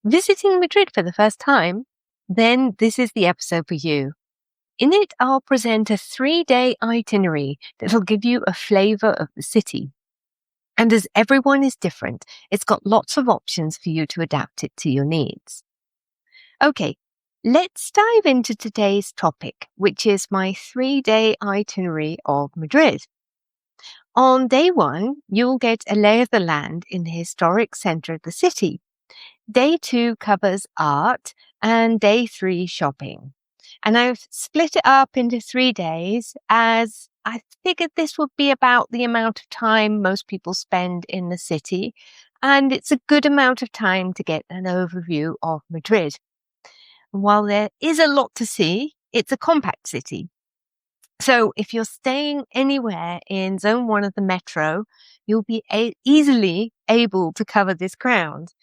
Visiting Madrid for the first time? Then this is the episode for you. In it, I'll present a 3-day itinerary that'll give you a flavor of the city. And as everyone is different, it's got lots of options for you to adapt it to your needs. Okay, let's dive into today's topic, which is my 3-day itinerary of Madrid. On day 1, you'll get a lay of the land in the historic center of the city. Day 2 covers art and day 3 shopping. And I've split it up into 3 days as I figured this would be about the amount of time most people spend in the city. And it's a good amount of time to get an overview of Madrid. While there is a lot to see, it's a compact city. So if you're staying anywhere in Zone 1 of the metro, you'll be easily able to cover this ground.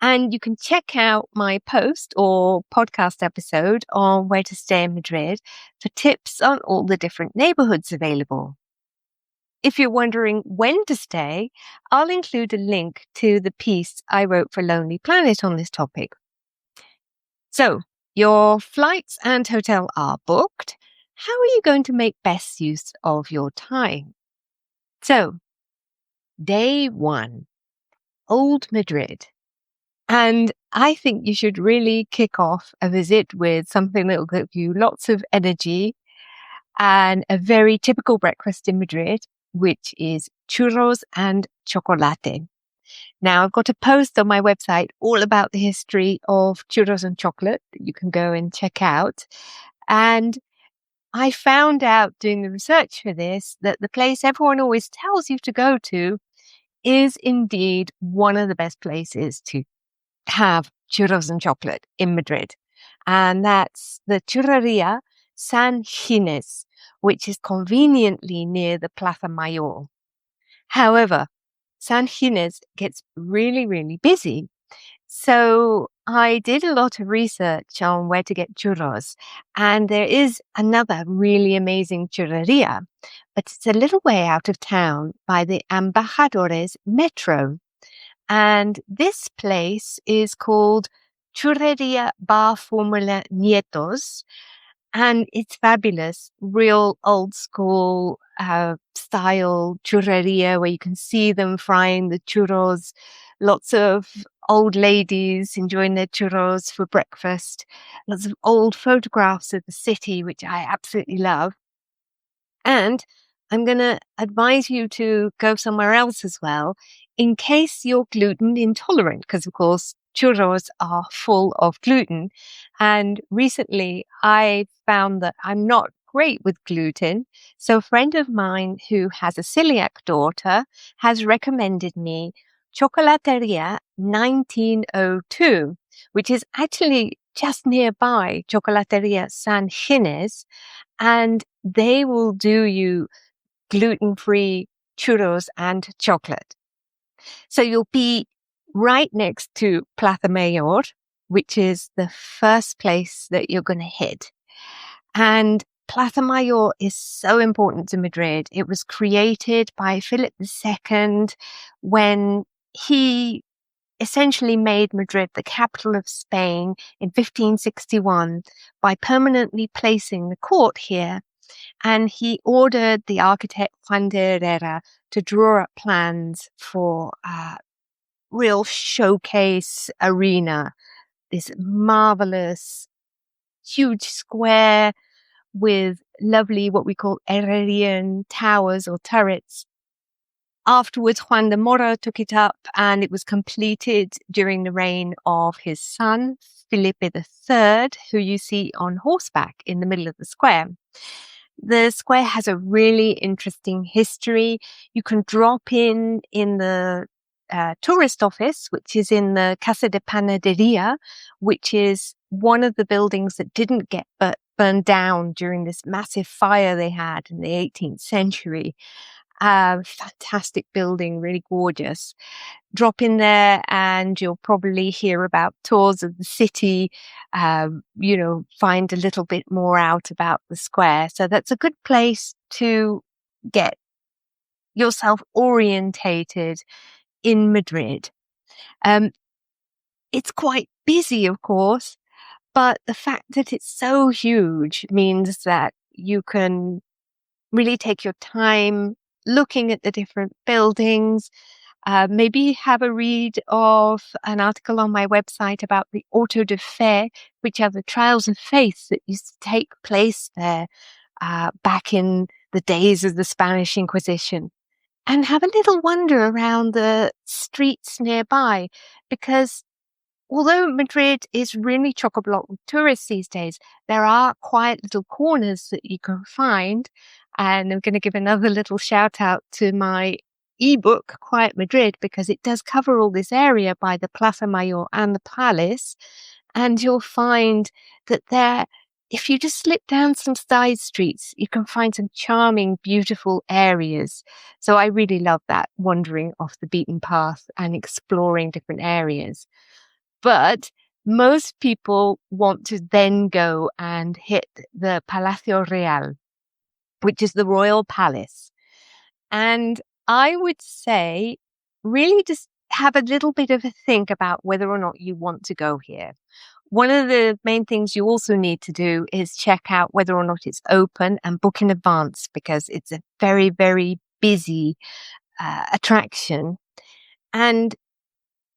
And you can check out my post or podcast episode on where to stay in Madrid for tips on all the different neighborhoods available. If you're wondering when to stay, I'll include a link to the piece I wrote for Lonely Planet on this topic. So, your flights and hotel are booked. How are you going to make best use of your time? So, day 1, Old Madrid. And I think you should really kick off a visit with something that will give you lots of energy and a very typical breakfast in Madrid, which is churros and chocolate. Now, I've got a post on my website all about the history of churros and chocolate that you can go and check out. And I found out doing the research for this that the place everyone always tells you to go to is indeed one of the best places to have churros and chocolate in Madrid. And that's the Churreria San Ginés, which is conveniently near the Plaza Mayor. However, San Ginés gets really, really busy. So I did a lot of research on where to get churros, and there is another really amazing churreria, but it's a little way out of town by the Embajadores Metro. And this place is called Churreria Bar Formula Nietos, and it's fabulous, real old school style churreria where you can see them frying the churros, lots of old ladies enjoying their churros for breakfast, lots of old photographs of the city, which I absolutely love. And I'm going to advise you to go somewhere else as well in case you're gluten intolerant, because of course churros are full of gluten. And recently I found that I'm not great with gluten. So a friend of mine who has a celiac daughter has recommended me Chocolateria 1902, which is actually just nearby Chocolateria San Ginés, and they will do you gluten-free churros and chocolate. So you'll be right next to Plaza Mayor, which is the first place that you're going to hit. And Plaza Mayor is so important to Madrid. It was created by Philip II when he essentially made Madrid the capital of Spain in 1561 by permanently placing the court here. And he ordered the architect Juan de Herrera to draw up plans for a real showcase arena, this marvelous, huge square with lovely, what we call Herrerian towers or turrets. Afterwards, Juan de Mora took it up and it was completed during the reign of his son, Felipe III, who you see on horseback in the middle of the square. The square has a really interesting history. You can drop in the tourist office, which is in the Casa de Panadería, which is one of the buildings that didn't get burned down during this massive fire they had in the 18th century. Fantastic building, really gorgeous. Drop in there and you'll probably hear about tours of the city, find a little bit more out about the square. So that's a good place to get yourself orientated in Madrid. It's quite busy, of course, but the fact that it's so huge means that you can really take your time looking at the different buildings. Maybe have a read of an article on my website about the Auto de Fe, which are the trials of faith that used to take place there back in the days of the Spanish Inquisition. And have a little wander around the streets nearby, because although Madrid is really chock-a-block with tourists these days, there are quiet little corners that you can find. And I'm going to give another little shout out to my ebook, Quiet Madrid, because it does cover all this area by the Plaza Mayor and the Palace. And you'll find that there, if you just slip down some side streets, you can find some charming, beautiful areas. So I really love that, wandering off the beaten path and exploring different areas. But most people want to then go and hit the Palacio Real, which is the royal palace. And I would say really just have a little bit of a think about whether or not you want to go here. One of the main things you also need to do is check out whether or not it's open and book in advance, because it's a very, very busy attraction. And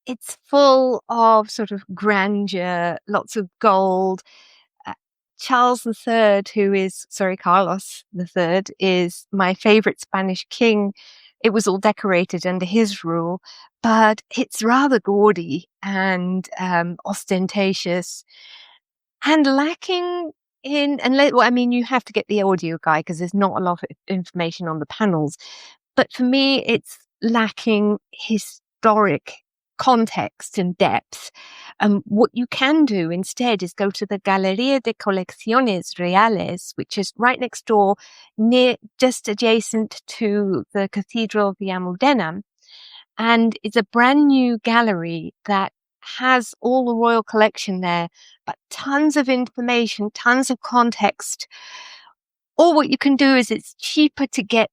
it's full of sort of grandeur, lots of gold. Carlos III is my favorite Spanish king. It was all decorated under his rule, but it's rather gaudy and ostentatious and lacking in, you have to get the audio guide because there's not a lot of information on the panels. But for me, it's lacking historic context and depth. What you can do instead is go to the Galería de Colecciones Reales, which is right next door, just adjacent to the Cathedral of the Almudena. And it's a brand new gallery that has all the royal collection there, but tons of information, tons of context. Or what you can do is it's cheaper to get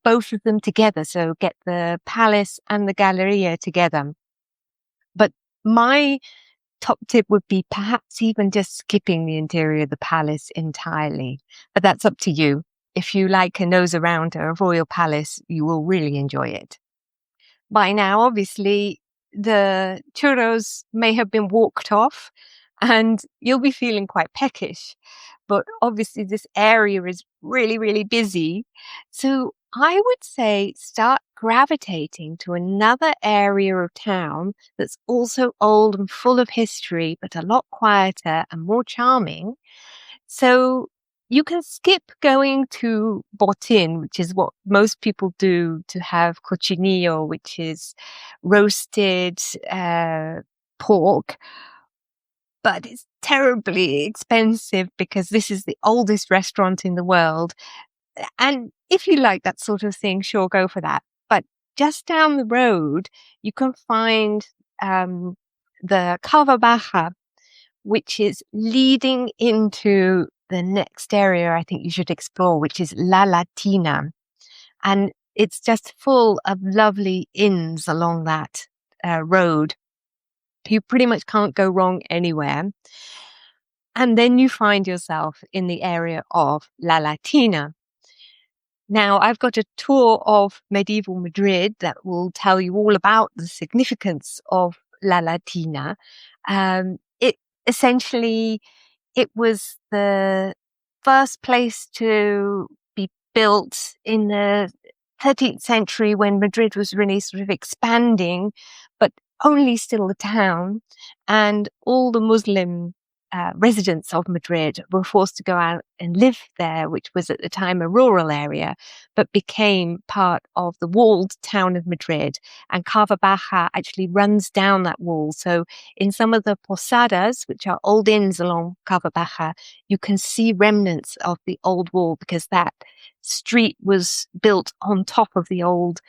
both of them together. So get the palace and the Galleria together. But my top tip would be perhaps even just skipping the interior of the palace entirely. But that's up to you. If you like a nose around a royal palace, you will really enjoy it. By now, obviously, the churros may have been walked off and you'll be feeling quite peckish. But obviously, this area is really, really busy. So I would say start gravitating to another area of town that's also old and full of history, but a lot quieter and more charming. So you can skip going to Botín, which is what most people do to have cochinillo, which is roasted pork. But it's terribly expensive because this is the oldest restaurant in the world. And if you like that sort of thing, sure, go for that. But just down the road, you can find the Cava Baja, which is leading into the next area I think you should explore, which is La Latina. And it's just full of lovely inns along that road. You pretty much can't go wrong anywhere. And then you find yourself in the area of La Latina. Now, I've got a tour of medieval Madrid that will tell you all about the significance of La Latina. It was the first place to be built in the 13th century when Madrid was really sort of expanding, but only still a town. And all the Muslim residents of Madrid were forced to go out and live there, which was at the time a rural area, but became part of the walled town of Madrid. And Cava Baja actually runs down that wall. So in some of the posadas, which are old inns along Cava Baja, you can see remnants of the old wall because that street was built on top of the old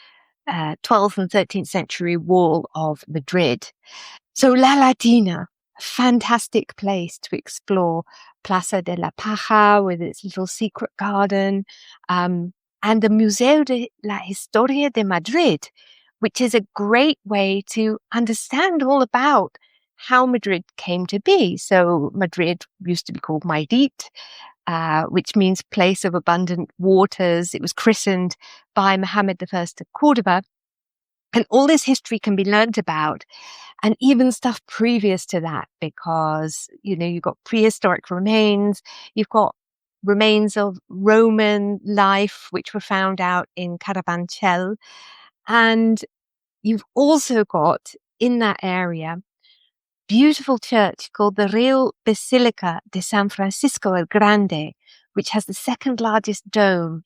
12th and 13th century wall of Madrid. So La Latina, fantastic place to explore. Plaza de la Paja with its little secret garden, and the Museo de la Historia de Madrid, which is a great way to understand all about how Madrid came to be. So Madrid used to be called Madrid, which means place of abundant waters. It was christened by Mohammed I of Cordoba. And all this history can be learnt about, and even stuff previous to that, because, you've got prehistoric remains, you've got remains of Roman life, which were found out in Carabanchel. And you've also got, in that area, beautiful church called the Real Basilica de San Francisco el Grande, which has the second largest dome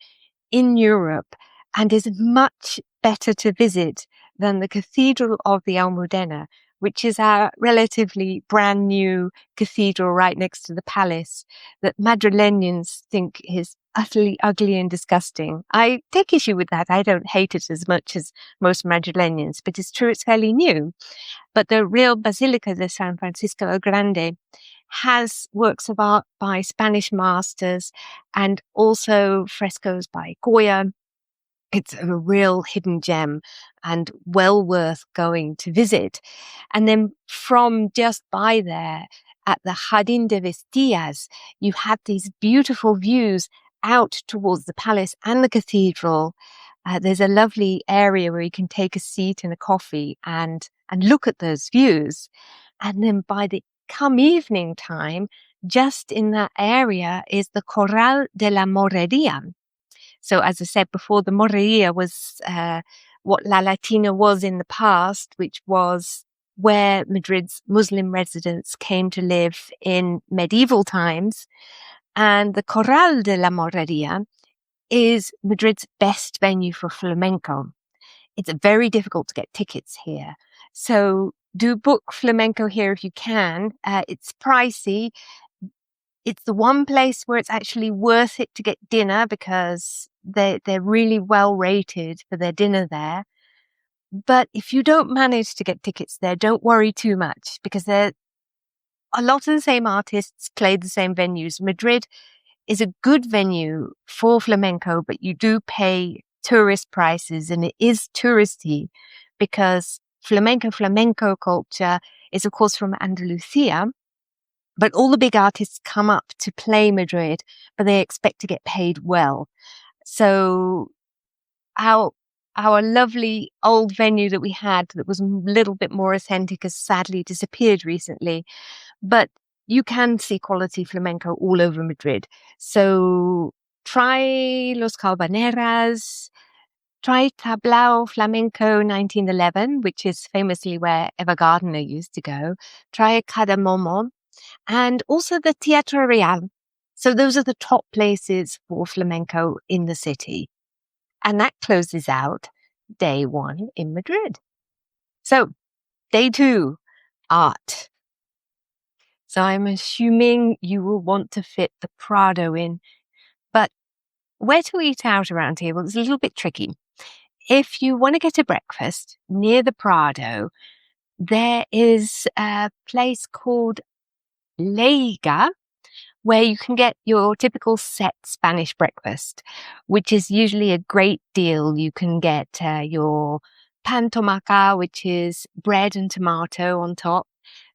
in Europe and is much better to visit than the Cathedral of the Almudena, which is our relatively brand new cathedral right next to the palace that Madrileños think is utterly ugly and disgusting. I take issue with that. I don't hate it as much as most Madrileños, but it's true it's fairly new. But the Real Basilica de San Francisco el Grande has works of art by Spanish masters and also frescoes by Goya. It's a real hidden gem and well worth going to visit. And then from just by there at the Jardín de Vistillas, you have these beautiful views out towards the palace and the cathedral. There's a lovely area where you can take a seat and a coffee and look at those views. And then by the come evening time, just in that area is the Corral de la Morería. So as I said before, the Morería was what La Latina was in the past, which was where Madrid's Muslim residents came to live in medieval times. And the Corral de la Morería is Madrid's best venue for flamenco. It's very difficult to get tickets here. So do book flamenco here if you can. It's pricey. It's the one place where it's actually worth it to get dinner because they're really well rated for their dinner there. But if you don't manage to get tickets there, don't worry too much because they're a lot of the same artists play the same venues. Madrid is a good venue for flamenco, but you do pay tourist prices and it is touristy because flamenco culture is of course from Andalusia. But all the big artists come up to play Madrid, but they expect to get paid well. So our lovely old venue that we had that was a little bit more authentic has sadly disappeared recently. But you can see quality flamenco all over Madrid. So try Los Carboneras, try Tablao Flamenco 1911, which is famously where Eva Gardner used to go. Try Cardamomo. And also the Teatro Real. So those are the top places for flamenco in the city. And that closes out day one in Madrid. So day two, art. So I'm assuming you will want to fit the Prado in. But where to eat out around here? Well, it's a little bit tricky. If you want to get a breakfast near the Prado, there is a place called Leiga, where you can get your typical set Spanish breakfast, which is usually a great deal. You can get your pan tomaca, which is bread and tomato on top,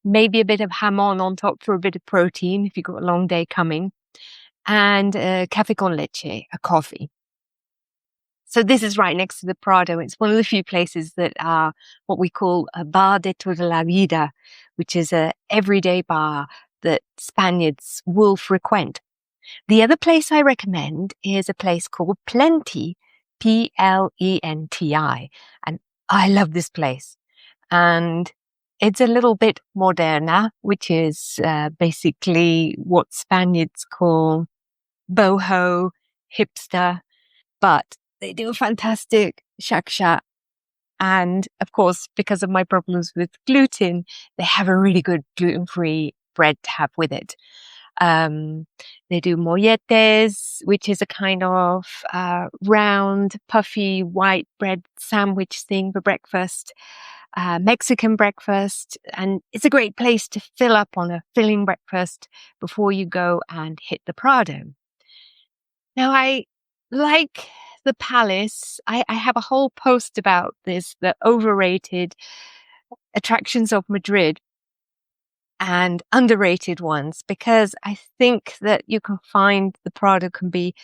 maybe a bit of jamon on top for a bit of protein if you've got a long day coming, and café con leche, a coffee. So this is right next to the Prado. It's one of the few places that are what we call a bar de toda la vida, which is a everyday bar that Spaniards will frequent. The other place I recommend is a place called Plenty, Plenti. And I love this place. And it's a little bit moderna, which is basically what Spaniards call boho, hipster, but they do a fantastic shaksha. And of course, because of my problems with gluten, they have a really good gluten-free bread to have with it. They do molletes, which is a kind of round, puffy, white bread sandwich thing for breakfast, Mexican breakfast. And it's a great place to fill up on a filling breakfast before you go and hit the Prado. Now, I like the palace. I have a whole post about this, the overrated attractions of Madrid. and underrated ones, because I think that you can find the Prado can be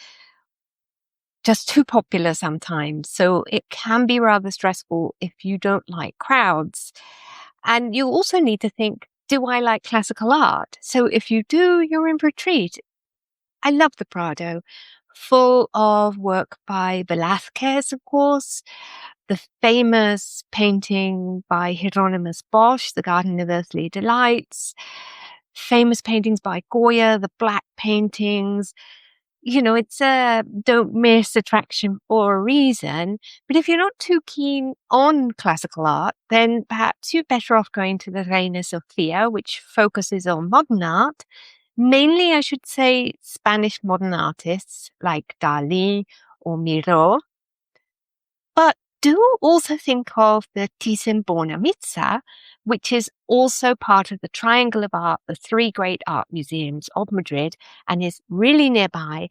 just too popular sometimes. So it can be rather stressful if you don't like crowds. And you also need to think, do I like classical art? So if you do, you're in for a treat. I love the Prado, full of work by Velázquez, of course, the famous painting by Hieronymus Bosch, The Garden of Earthly Delights, famous paintings by Goya, the black paintings. You know, it's a don't miss attraction for a reason. But if you're not too keen on classical art, then perhaps you're better off going to the Reina Sofía, which focuses on modern art. Mainly, I should say, Spanish modern artists like Dali or Miro. But do also think of the Thyssen Bornemisza, which is also part of the Triangle of Art, the three great art museums of Madrid, and is really nearby.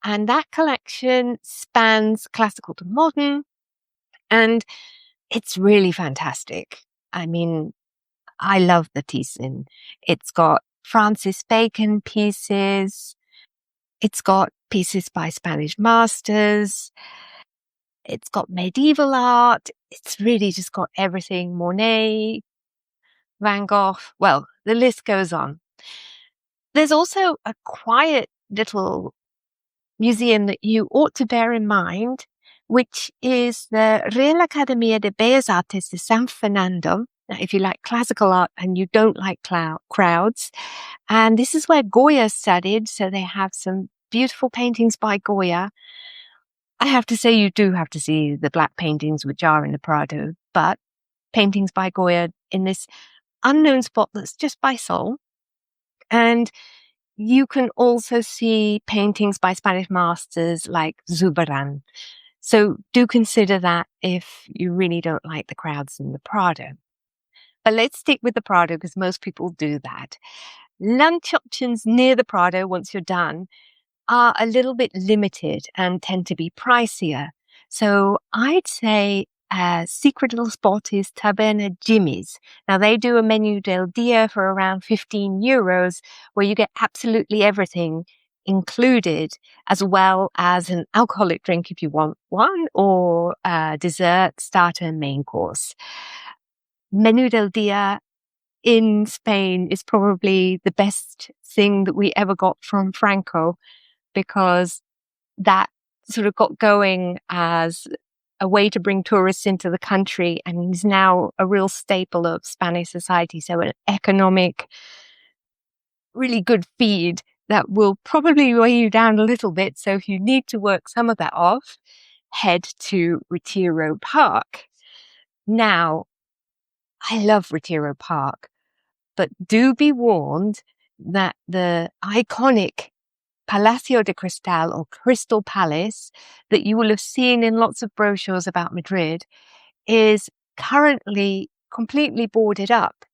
And that collection spans classical to modern, and it's really fantastic. I mean, I love the Thyssen. It's got Francis Bacon pieces. It's got pieces by Spanish masters. It's got medieval art. It's really just got everything. Monet, Van Gogh. Well, the list goes on. There's also a quiet little museum that you ought to bear in mind, which is the Real Academia de Bellas Artes de San Fernando. Now, if you like classical art and you don't like crowds, and this is where Goya studied, so they have some beautiful paintings by Goya. I have to say, you do have to see the black paintings which are in the Prado, but paintings by Goya in this unknown spot that's just by Sol. And you can also see paintings by Spanish masters like Zuberan. So do consider that if you really don't like the crowds in the Prado. But let's stick with the Prado because most people do that. Lunch options near the Prado, once you're done, are a little bit limited and tend to be pricier. So I'd say a secret little spot is Taberna Jimmy's. Now they do a menu del dia for around €15, where you get absolutely everything included, as well as an alcoholic drink if you want one, or dessert, starter, and main course. Menu del dia in Spain is probably the best thing that we ever got from Franco, because that sort of got going as a way to bring tourists into the country and is now a real staple of Spanish society. So an economic, really good feed that will probably weigh you down a little bit. So if you need to work some of that off, head to Retiro Park. Now, I love Retiro Park, but do be warned that the iconic Palacio de Cristal, or Crystal Palace, that you will have seen in lots of brochures about Madrid, is currently completely boarded up.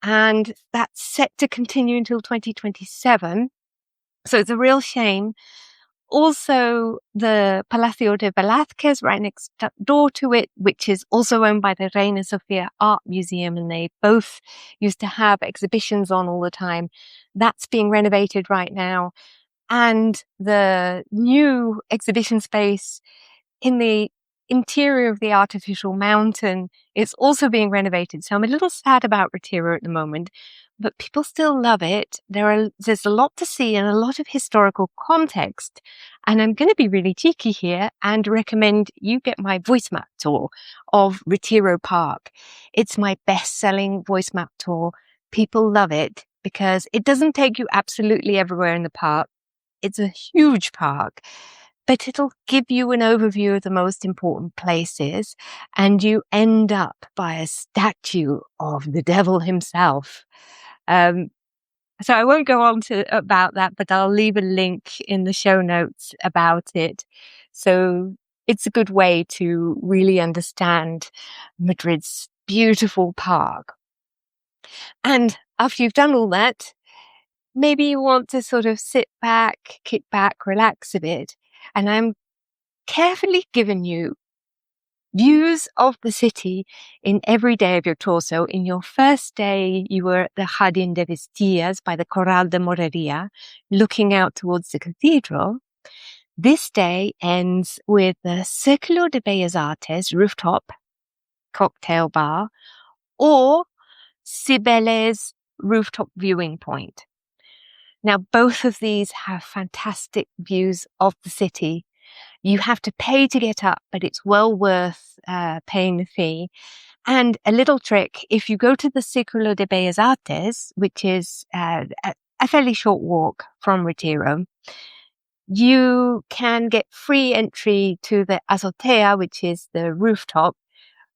And that's set to continue until 2027. So it's a real shame. Also, the Palacio de Velázquez right next door to it, which is also owned by the Reina Sofía Art Museum, and they both used to have exhibitions on all the time. That's being renovated right now. And the new exhibition space in the interior of the artificial mountain is also being renovated. So I'm a little sad about Retiro at the moment, but people still love it. There's a lot to see and a lot of historical context. And I'm going to be really cheeky here and recommend you get my voice map tour of Retiro Park. It's my best-selling voice map tour. People love it because it doesn't take you absolutely everywhere in the park. It's a huge park, but it'll give you an overview of the most important places, and you end up by a statue of the devil himself. So I won't go on about that, but I'll leave a link in the show notes about it. So it's a good way to really understand Madrid's beautiful park. And after you've done all that, maybe you want to sort of sit back, kick back, relax a bit. And I'm carefully giving you views of the city in every day of your tour. So in your first day, you were at the Jardín de Vistillas by the Corral de Moreria, looking out towards the cathedral. This day ends with the Círculo de Bellas Artes rooftop cocktail bar or Cibeles rooftop viewing point. Now, both of these have fantastic views of the city. You have to pay to get up, but it's well worth paying the fee. And a little trick, if you go to the Círculo de Bellas Artes, which is a fairly short walk from Retiro, you can get free entry to the azotea, which is the rooftop,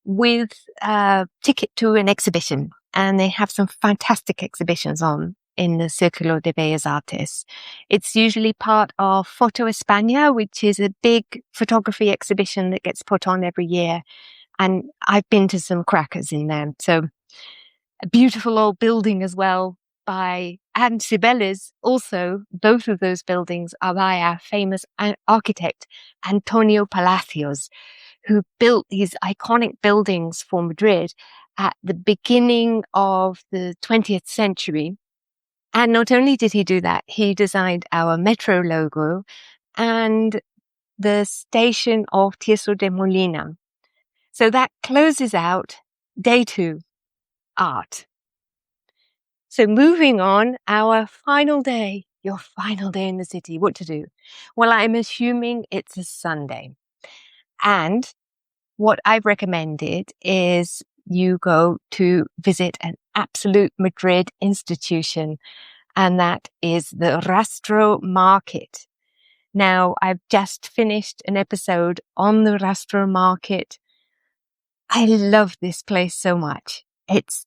with a ticket to an exhibition. And they have some fantastic exhibitions on in the Círculo de Bellas Artes. It's usually part of Foto España, which is a big photography exhibition that gets put on every year. And I've been to some crackers in there. So a beautiful old building as well and Cibeles also, both of those buildings are by our famous architect, Antonio Palacios, who built these iconic buildings for Madrid at the beginning of the 20th century. And not only did he do that, he designed our metro logo and the station of Tirso de Molina. So that closes out day 2, art. So moving on, our final day, your final day in the city, what to do? Well, I'm assuming it's a Sunday. And what I've recommended is you go to visit an absolute Madrid institution, and that is the Rastro market. Now, I've just finished an episode on the Rastro market. I love this place so much. It's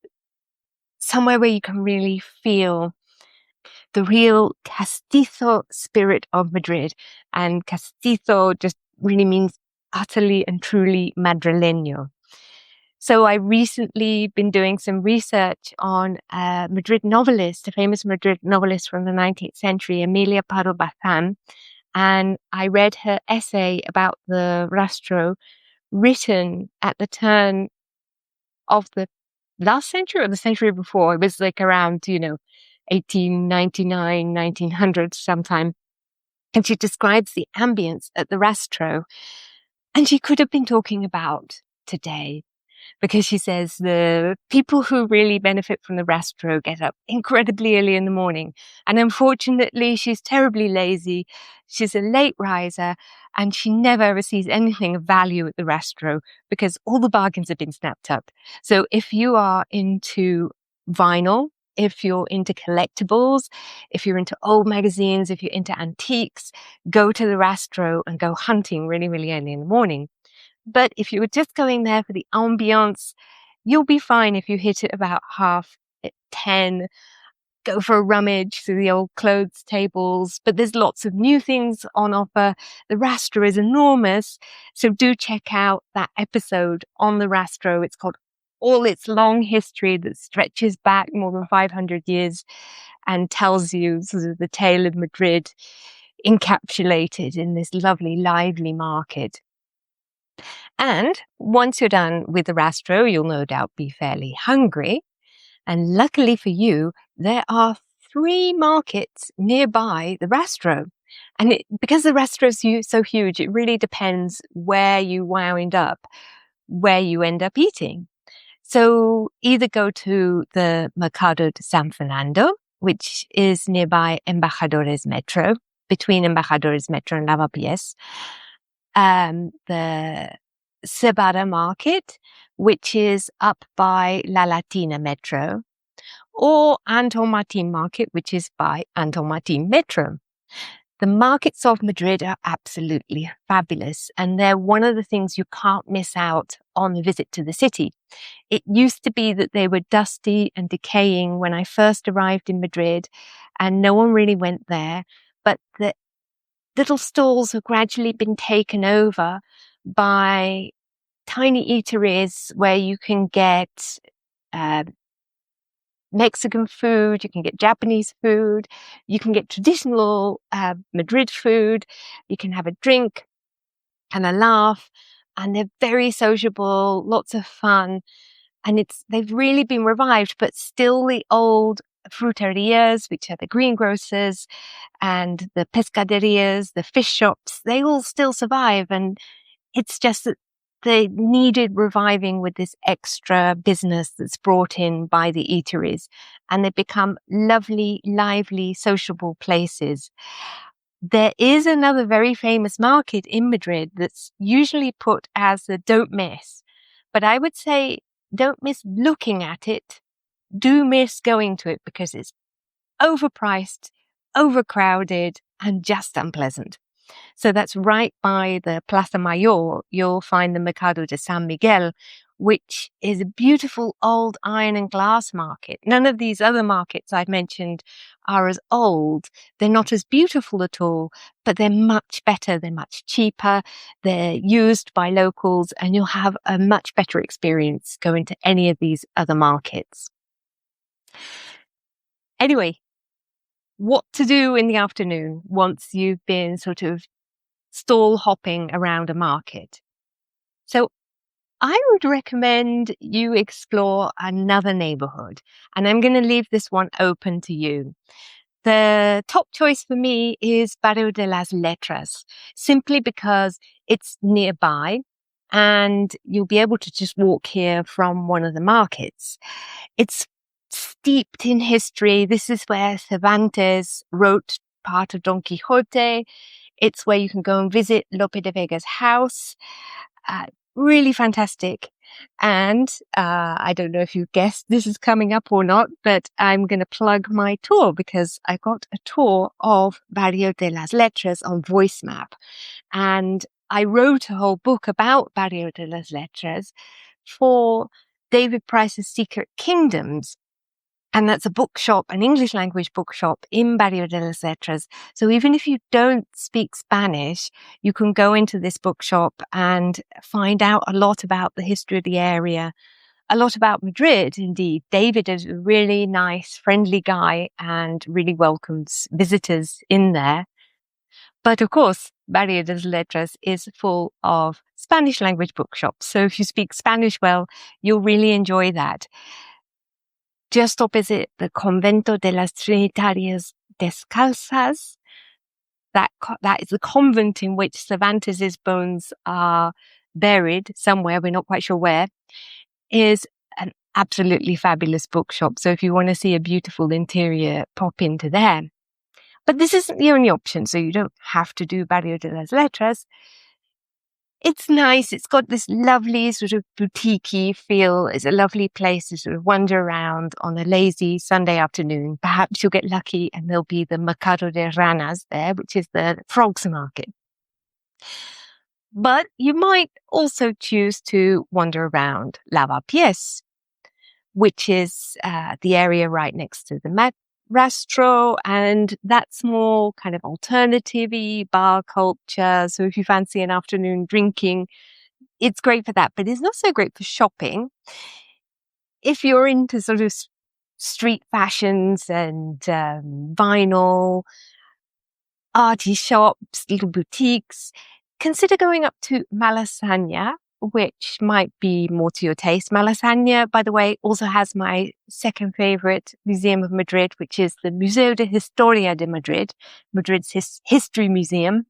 somewhere where you can really feel the real castizo spirit of Madrid. And castizo just really means utterly and truly Madrileño. So I recently been doing some research on a Madrid novelist, a famous Madrid novelist from the 19th century, Emilia Pardo Bazán. And I read her essay about the Rastro written at the turn of the last century or the century before. It was like around, 1899, 1900 sometime. And she describes the ambience at the Rastro. And she could have been talking about today, because she says the people who really benefit from the Rastro get up incredibly early in the morning. And unfortunately, she's terribly lazy. She's a late riser, and she never ever sees anything of value at the Rastro because all the bargains have been snapped up. So if you are into vinyl, if you're into collectibles, if you're into old magazines, if you're into antiques, go to the Rastro and go hunting really, really early in the morning. But if you were just going there for the ambiance, you'll be fine if you hit it about 10:30. Go for a rummage through the old clothes tables. But there's lots of new things on offer. The Rastro is enormous. So do check out that episode on the Rastro. It's called All Its Long History that stretches back more than 500 years and tells you sort of the tale of Madrid encapsulated in this lovely, lively market. And once you're done with the Rastro, you'll no doubt be fairly hungry. And luckily for you, there are 3 markets nearby the Rastro. And because the Rastro is so huge, it really depends where you end up eating. So either go to the Mercado de San Fernando, which is nearby Embajadores Metro, between Embajadores Metro and Lavapiés. The Cebada Market, which is up by La Latina Metro, or Anton Martin Market, which is by Anton Martin Metro. The markets of Madrid are absolutely fabulous, and they're one of the things you can't miss out on the visit to the city. It used to be that they were dusty and decaying when I first arrived in Madrid, and no one really went there, but the little stalls have gradually been taken over by tiny eateries where you can get Mexican food, you can get Japanese food, you can get traditional Madrid food, you can have a drink and a laugh. and they're very sociable, lots of fun. And they've really been revived, but still the old fruterias, which are the greengrocers, and the pescaderias, the fish shops, they all still survive. And it's just that they needed reviving with this extra business that's brought in by the eateries. And they become lovely, lively, sociable places. There is another very famous market in Madrid that's usually put as the don't miss. But I would say don't miss looking at it. Do miss going to it because it's overpriced, overcrowded, and just unpleasant. So that's right by the Plaza Mayor. You'll find the Mercado de San Miguel, which is a beautiful old iron and glass market. None of these other markets I've mentioned are as old. They're not as beautiful at all, but they're much better. They're much cheaper. They're used by locals, and you'll have a much better experience going to any of these other markets. Anyway, what to do in the afternoon once you've been sort of stall hopping around a market. So I would recommend you explore another neighborhood, and I'm going to leave this one open to you. The top choice for me is Barrio de las Letras, simply because it's nearby and you'll be able to just walk here from one of the markets. It's steeped in history. This is where Cervantes wrote part of Don Quixote. It's where you can go and visit Lope de Vega's house. Really fantastic. And I don't know if you guessed this is coming up or not, but I'm going to plug my tour because I got a tour of Barrio de las Letras on VoiceMap. And I wrote a whole book about Barrio de las Letras for David Price's Secret Kingdoms. And that's a bookshop, an English language bookshop in Barrio de las Letras. So even if you don't speak Spanish, you can go into this bookshop and find out a lot about the history of the area, a lot about Madrid, indeed. David is a really nice, friendly guy and really welcomes visitors in there. But of course, Barrio de las Letras is full of Spanish language bookshops. So if you speak Spanish well, you'll really enjoy that. Just opposite the Convento de las Trinitarias Descalzas, that is the convent in which Cervantes' bones are buried somewhere, we're not quite sure where, is an absolutely fabulous bookshop. So if you want to see a beautiful interior, pop into there. But this isn't the only option, so you don't have to do Barrio de las Letras. It's nice. It's got this lovely sort of boutique-y feel. It's a lovely place to sort of wander around on a lazy Sunday afternoon. Perhaps you'll get lucky and there'll be the Mercado de Ranas there, which is the frogs market. But you might also choose to wander around Lavapiés, which is the area right next to the Rastro, and that's more kind of alternative-y bar culture. So if you fancy an afternoon drinking, it's great for that, but it's not so great for shopping. If you're into sort of street fashions and vinyl, arty shops, little boutiques, consider going up to Malasaña, which might be more to your taste. Malasaña, by the way, also has my second favorite museum of Madrid, which is the Museo de Historia de Madrid, Madrid's history museum,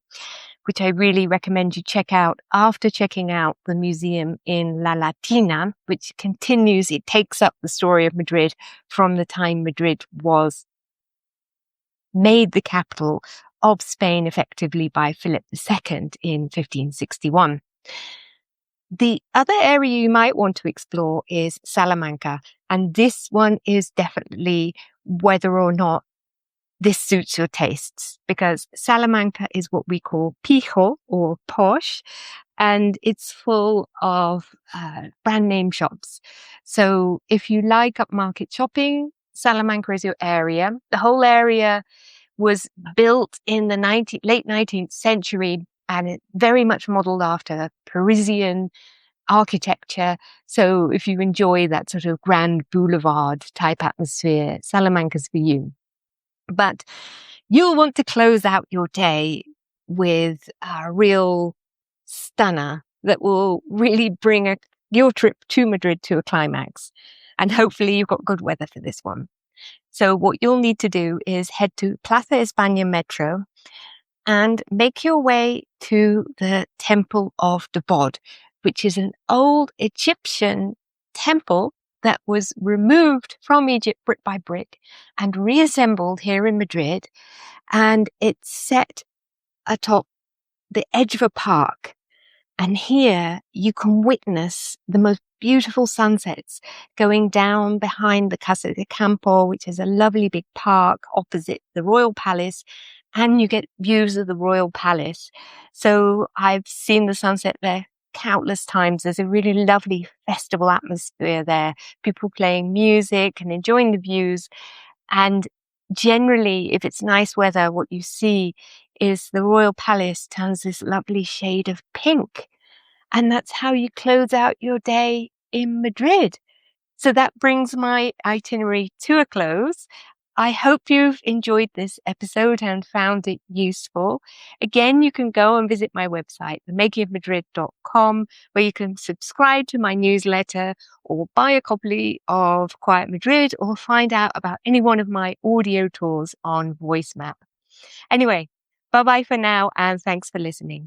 which I really recommend you check out after checking out the museum in La Latina, which continues, it takes up the story of Madrid from the time Madrid was made the capital of Spain effectively by Philip II in 1561. The other area you might want to explore is Salamanca, and this one is definitely whether or not this suits your tastes, because Salamanca is what we call pijo or posh, and it's full of brand name shops. So if you like upmarket shopping, Salamanca is your area. The whole area was built in the late 19th century, and it very much modeled after Parisian architecture. So if you enjoy that sort of grand boulevard type atmosphere, Salamanca's for you. But you'll want to close out your day with a real stunner that will really bring your trip to Madrid to a climax. And hopefully you've got good weather for this one. So what you'll need to do is head to Plaza España Metro and make your way to the Temple of the Bod, which is an old Egyptian temple that was removed from Egypt brick by brick and reassembled here in Madrid. And it's set atop the edge of a park. And here you can witness the most beautiful sunsets going down behind the Casa de Campo, which is a lovely big park opposite the Royal Palace. And you get views of the Royal Palace. So I've seen the sunset there countless times. There's a really lovely festival atmosphere there, people playing music and enjoying the views. And generally, if it's nice weather, what you see is the Royal Palace turns this lovely shade of pink. And that's how you close out your day in Madrid. So that brings my itinerary to a close. I hope you've enjoyed this episode and found it useful. Again, you can go and visit my website, themakingofmadrid.com, where you can subscribe to my newsletter or buy a copy of Quiet Madrid or find out about any one of my audio tours on VoiceMap. Anyway, bye-bye for now and thanks for listening.